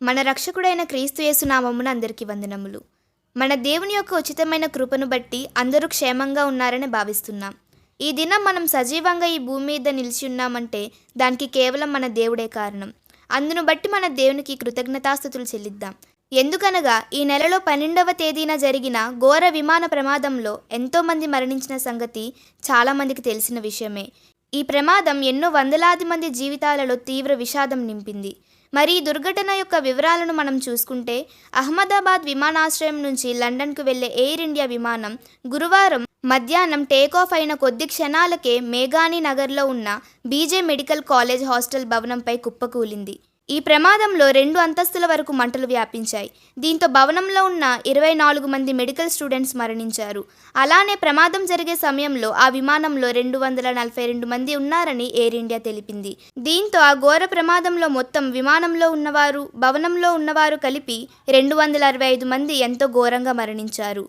మన రక్షకుడైన క్రీస్తు యేసు నామమున అందరికీ వందనములు. మన దేవుని యొక్క ఉచితమైన కృపను బట్టి అందరూ క్షేమంగా ఉన్నారని భావిస్తున్నాం. ఈ దినం మనం సజీవంగా ఈ భూమి మీద నిలిచి ఉన్నామంటే దానికి కేవలం మన దేవుడే కారణం. అందును బట్టి మన దేవునికి కృతజ్ఞతాస్తుతులు చెల్లిద్దాం. ఎందుకనగా ఈ నెలలో 12వ తేదీన జరిగిన ఘోర విమాన ప్రమాదంలో ఎంతోమంది మరణించిన సంగతి చాలామందికి తెలిసిన విషయమే. ఈ ప్రమాదం ఎన్నో వందలాది మంది జీవితాలలో తీవ్ర విషాదం నింపింది. మరి ఈ దుర్ఘటన యొక్క వివరాలను మనం చూసుకుంటే, అహ్మదాబాద్ విమానాశ్రయం నుంచి లండన్కు వెళ్లే ఎయిర్ ఇండియా విమానం గురువారం మధ్యాహ్నం టేకాఫ్ అయిన కొద్ది క్షణాలకే మేఘాని నగర్లో ఉన్న బీజే మెడికల్ కాలేజ్ హాస్టల్ భవనంపై కుప్పకూలింది. ఈ ప్రమాదంలో 2 అంతస్తుల వరకు మంటలు వ్యాపించాయి. దీంతో భవనంలో ఉన్న 24 మంది మెడికల్ స్టూడెంట్స్ మరణించారు. అలానే ప్రమాదం జరిగే సమయంలో ఆ విమానంలో 242 మంది ఉన్నారని ఎయిర్ ఇండియా తెలిపింది. దీంతో ఆ ఘోర ప్రమాదంలో మొత్తం విమానంలో ఉన్నవారు, భవనంలో ఉన్నవారు కలిపి 265 మంది ఎంతో ఘోరంగా మరణించారు.